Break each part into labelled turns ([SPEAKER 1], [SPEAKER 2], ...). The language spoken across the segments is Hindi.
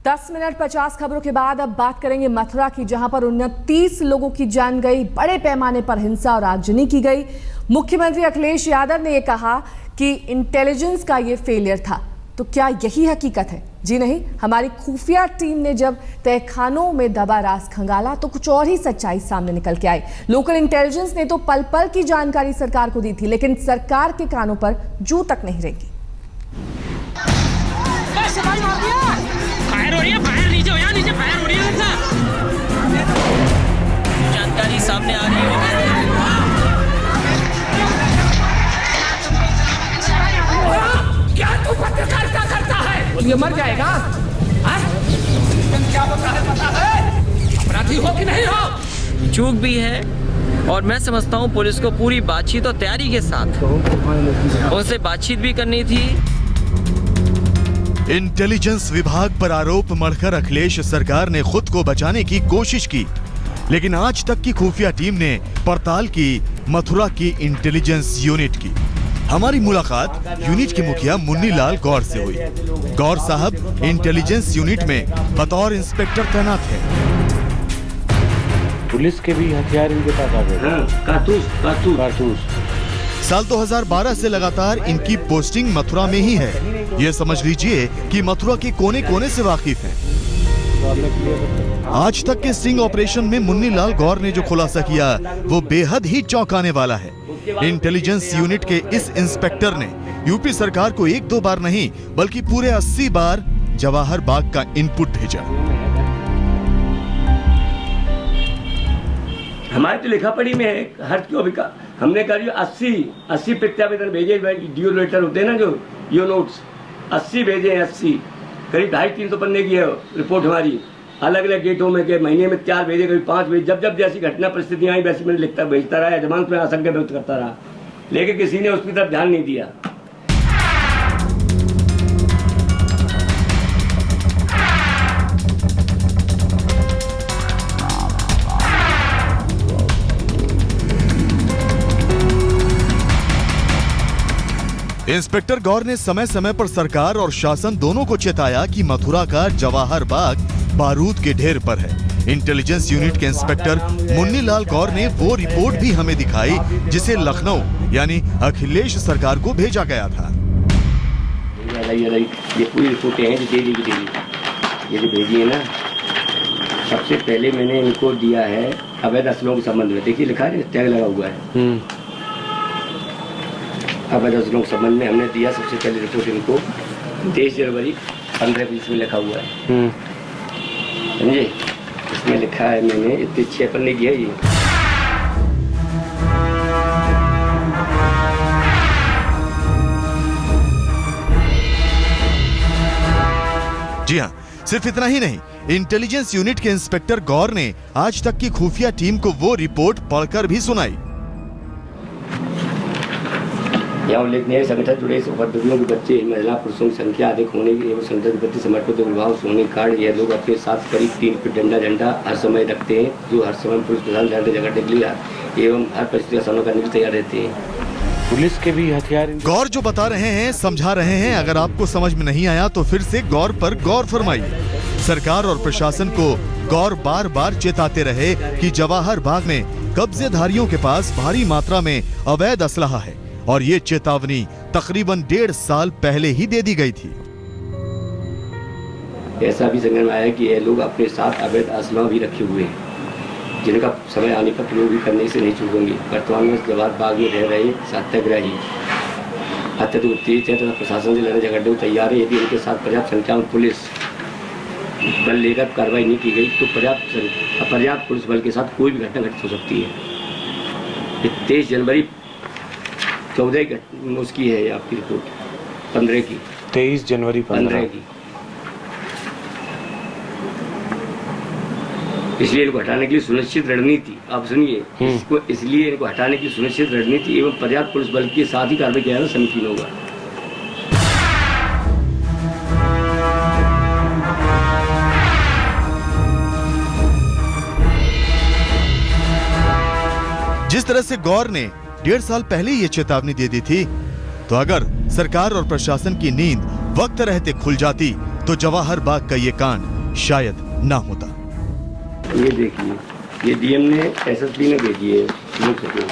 [SPEAKER 1] 10 मिनट 50 खबरों के बाद अब बात करेंगे मथुरा की, जहां पर 29 लोगों की जान गई, बड़े पैमाने पर हिंसा और आगजनी की गई। मुख्यमंत्री अखिलेश यादव ने यह कहा कि इंटेलिजेंस का ये फेलियर था। तो क्या यही हकीकत है? जी नहीं, हमारी खुफिया टीम ने जब तहखानों में दबा राज खंगाला तो कुछ और ही सच्चाई सामने निकल के आई। लोकल इंटेलिजेंस ने तो पल पल की जानकारी सरकार को दी थी, लेकिन सरकार के कानों पर जू तक नहीं रेंगी।
[SPEAKER 2] फायर हो रही है, फायर नीचे हो, यहाँ नीचे फायर हो रही है सर। जानकारी सामने आ रही है। क्या तू पत्रकारिता करता है? ये मर जाएगा। क्या होता है पता है? अपराधी हो कि नहीं हो? चूक भी है और मैं समझता हूँ पुलिस को पूरी बातचीत और तैयारी के साथ उनसे बातचीत भी करनी थी।
[SPEAKER 3] इंटेलिजेंस विभाग पर आरोप मढ़कर अखिलेश सरकार ने खुद को बचाने की कोशिश की, लेकिन आज तक की खुफिया टीम ने पड़ताल की मथुरा की इंटेलिजेंस यूनिट की। हमारी मुलाकात यूनिट के मुखिया मुन्नी लाल गौर से हुई। गौर साहब इंटेलिजेंस यूनिट में बतौर इंस्पेक्टर तैनात है।
[SPEAKER 4] पुलिस के भी हथियार इनके पास आ गए। कारतूस।
[SPEAKER 3] साल 2012 से लगातार इनकी पोस्टिंग मथुरा में ही है। ये समझ लीजिए कि मथुरा के कोने कोने से वाकिफ हैं। आज तक के स्टिंग ऑपरेशन में मुन्नी लाल गौर ने जो खुलासा किया वो बेहद ही चौंकाने वाला है। इंटेलिजेंस यूनिट के इस इंस्पेक्टर ने यूपी सरकार को एक दो बार नहीं बल्कि पूरे 80 बार जवाहर बाग का इनपुट भेजा।
[SPEAKER 5] हमारे तो लिखा पढ़ी में है, हर क्यों भी हमने कहा 80 प्रत्यावेदन भेजे, ड्यू लेटर होते हैं ना जो यो नोट्स, 80 भेजे हैं। 80 करीब 250-300 पन्ने की है रिपोर्ट हमारी, अलग अलग डेटों में के महीने में 4 भेजे, कभी 5 भेजे। जब जैसी घटना परिस्थितियाँ आई वैसी मैंने लिखता भेजता रहा, जमानत में आशंका व्यक्त करता रहा, लेकिन किसी ने उसकी तरफ ध्यान नहीं दिया।
[SPEAKER 3] इंस्पेक्टर गौर ने समय समय पर सरकार और शासन दोनों को चेताया कि मथुरा का जवाहर बाग बारूद के ढेर पर है। इंटेलिजेंस यूनिट के इंस्पेक्टर मुन्नी लाल गौर ने वो रिपोर्ट भी हमें दिखाई जिसे लखनऊ यानी अखिलेश सरकार को भेजा गया था।
[SPEAKER 5] ये पूरी रिपोर्टें हैं जो डेली की डेली ये जो भेजी है ना, सबसे पहले मैंने इनको दिया है अवैध असलों के संबंध में। देखिए लिखा है, टैग लगा हुआ है। अवैध असलों के संबंध में हमने दिया सबसे पहले रिपोर्ट इनको 23 जनवरी 15-20 में लिखा हुआ है, समझे? इसमें लिखा है मैंने, इतने 6 पन्ने की है ये।
[SPEAKER 3] जी हाँ, सिर्फ इतना ही नहीं, इंटेलिजेंस यूनिट के इंस्पेक्टर गौर ने आज तक की खुफिया टीम को वो रिपोर्ट पढ़कर भी सुनाई।
[SPEAKER 5] यहाँ उल्लेखनीय संगठन जुड़े उपद्रवियों के बच्चे, महिला पुरुषों की संख्या अधिक होने की एवं संगठन के प्रति समर्पित विभाग होने के कारण यह लोग अपने साथ करीब 3 फीट झंडा हर समय रखते हैं, जो हर समय पुलिस प्रधान झगड़ने के लिए एवं हर परिस्थिति का सामना करने के लिए तैयार रहते हैं।
[SPEAKER 4] पुलिस के भी हथियार।
[SPEAKER 3] गौर जो बता रहे हैं, समझा रहे हैं, अगर आपको समझ में नहीं आया तो फिर से गौर पर गौर फरमाइए। सरकार और प्रशासन को गौर बार बार चेताते रहे कि जवाहर बाग में कब्जेधारियों के पास भारी मात्रा में अवैध असलहा है और ये चेतावनी तकरीबन 1.5 साल पहले ही दे दी गई थी।
[SPEAKER 5] ऐसा भी समझ में आया कि ये लोग अपने साथ अवैध असलहा भी रखे हुए हैं, जिनका समय आने पर प्रयोग भी करने से नहीं चूकेंगे। वर्तमान में जवाहर बाग में रह रहे सत्याग्रही अत्यधिक उत्तेजित है तथा प्रशासन से लड़ने झगड़ने को तैयार है। यदि उनके साथ पर्याप्त संख्या में पुलिस बल लेकर कार्रवाई नहीं की गई तो अपर्याप्त पुलिस बल के साथ कोई भी घटना घटित हो सकती है। 23 जनवरी 14 उसकी है आपकी रिपोर्ट, 15 की,
[SPEAKER 4] 23 जनवरी 15
[SPEAKER 5] की। इसलिए इनको हटाने के लिए सुनिश्चित रणनीति, आप सुनिए, इसको इसलिए इनको हटाने की सुनिश्चित रणनीति एवं पर्याप्त पुलिस बल के साथ ही कार्रवाई किया जाना समीचीन होगा।
[SPEAKER 3] जिस तरह से गौर ने 1.5 साल पहले ये चेतावनी दे दी थी, तो अगर सरकार और प्रशासन की नींद वक्त रहते खुल जाती तो जवाहर बाग का ये कांड शायद ना होता।
[SPEAKER 5] ये देखिए, ये डीएम ने एसएसपी ने भेजी है मुख्य सचिव।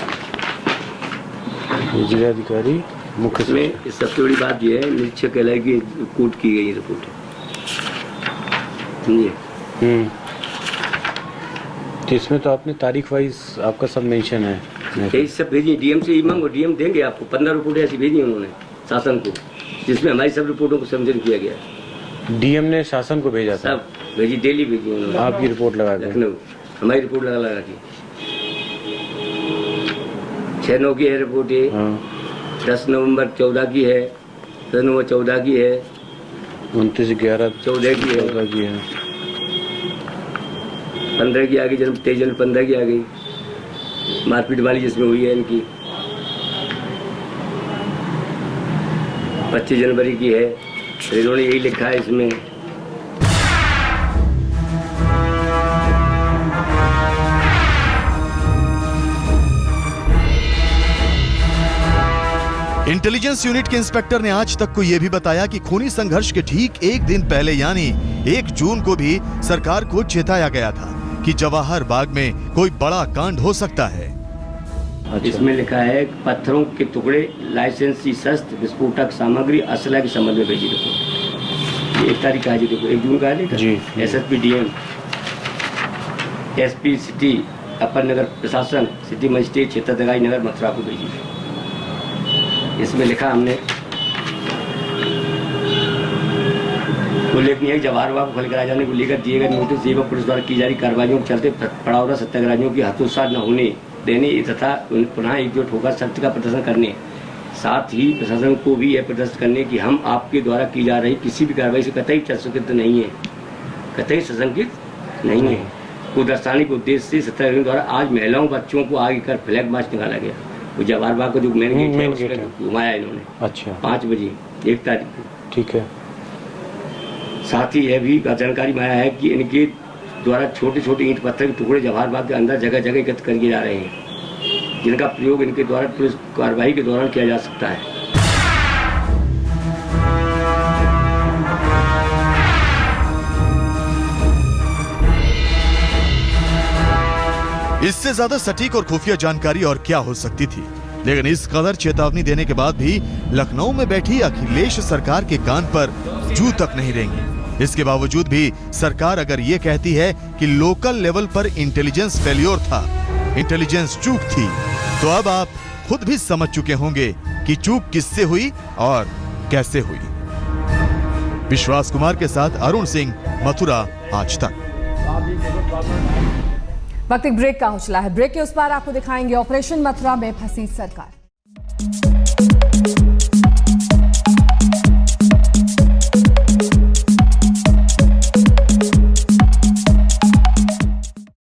[SPEAKER 4] जिलाधिकारी मुख्य
[SPEAKER 5] इसमें
[SPEAKER 4] सचिव।
[SPEAKER 5] इस सबसे बड़ी बात यह है, निरीक्षक कहलाए की कूट की गई रिपोर्ट है, समझिए।
[SPEAKER 4] तो इसमें तो आपने तारीख वाइज आपका सब मेंशन है।
[SPEAKER 5] यही सब भेजिए, डीएम से ही मांगो, डीएम देंगे आपको। 15 रिपोर्टें ऐसी भेजी उन्होंने शासन को, जिसमें हमारी सब रिपोर्टों को संशोधन किया गया।
[SPEAKER 4] डीएम ने शासन को भेजा था,
[SPEAKER 5] सब भेजी, डेली भेजी उन्होंने।
[SPEAKER 4] आपकी रिपोर्ट लगा के।
[SPEAKER 5] लखनऊ हमारी रिपोर्ट लगा के 6/9 की है रिपोर्ट ये।
[SPEAKER 4] हाँ।
[SPEAKER 5] 10 नवंबर 14 की है, 10 नवंबर 14 की है,
[SPEAKER 4] 29/11
[SPEAKER 5] 14 की है,
[SPEAKER 4] 14 की है,
[SPEAKER 5] 15 की आ गई, जन्म 23 जनवरी 15 की आ गई, मारपीट वाली जिसमें हुई है इनकी। 25 जनवरी की है, इन्होंने यही लिखा है इसमें।
[SPEAKER 3] इंटेलिजेंस यूनिट के इंस्पेक्टर ने आज तक को यह भी बताया कि खूनी संघर्ष के ठीक एक दिन पहले यानी 1 जून को भी सरकार को चेताया गया था कि जवाहर बाग में कोई बड़ा कांड हो सकता है।
[SPEAKER 4] अच्छा।
[SPEAKER 5] इसमें लिखा है पत्थरों के टुकड़े, लाइसेंसी शस्त्र, विस्फोटक सामग्री, असला के संबंध में भेजी रिपोर्ट। ये 1 तारीख का है, देखो 1 जून का है
[SPEAKER 4] जी।
[SPEAKER 5] एसएसपी डीएम, एसपी सिटी, अपर नगर प्रशासन, सिटी मजिस्ट्रेट, क्षेत्र दगाई नगर, मथुरा को भेजी। इसमें लिखा हमने उल्लेखनीय है कि जवाहर बाग को खाली कराए जाने को लेकर दिए गए नोटिस सेवक पुलिस द्वारा की जा रही कार्रवाइयों के चलते पड़ावरा सत्याग्रहियों की हतोत्साह न होने देने तथा पुनः एकजुट होकर सत्य का प्रदर्शन करने, साथ ही प्रशासन को भी यह प्रदर्शित करने कि हम आपके द्वारा की जा रही किसी भी कार्रवाई से कतई सशंकित नहीं है, कतई सशंकित नहीं है को दर्शाने के उद्देश्य से सत्याग्रहियों द्वारा आज महिलाओं बच्चों को आगे कर फ्लैग मार्च निकाला गया। वो जवाहर बाग का जो मेन गेट है उसमें घुमाया इन्होंने।
[SPEAKER 4] अच्छा।
[SPEAKER 5] 5 बजे 1 तारीख को।
[SPEAKER 4] ठीक है।
[SPEAKER 5] साथ ही यह भी जानकारी में आया है कि इनके द्वारा छोटे छोटे ईंट पत्थर के टुकड़े जवाहर बाग के अंदर जगह जगह एकत्र किए जा रहे हैं, जिनका प्रयोग इनके द्वारा पुलिस कार्रवाई के दौरान किया जा सकता है।
[SPEAKER 3] इससे ज्यादा सटीक और खुफिया जानकारी और क्या हो सकती थी, लेकिन इस कदर चेतावनी देने के बाद भी लखनऊ में बैठी अखिलेश सरकार के कान पर जू तक नहीं रहेंगी। इसके बावजूद भी सरकार अगर ये कहती है कि लोकल लेवल पर इंटेलिजेंस फेल्योर था, इंटेलिजेंस चूक थी, तो अब आप खुद भी समझ चुके होंगे कि चूक किससे हुई और कैसे हुई। विश्वास कुमार के साथ अरुण सिंह, मथुरा, आज तक।
[SPEAKER 1] वक्त एक ब्रेक का हो चला है। ब्रेक के उस पार आपको दिखाएंगे ऑपरेशन मथुरा में फंसी सरकार।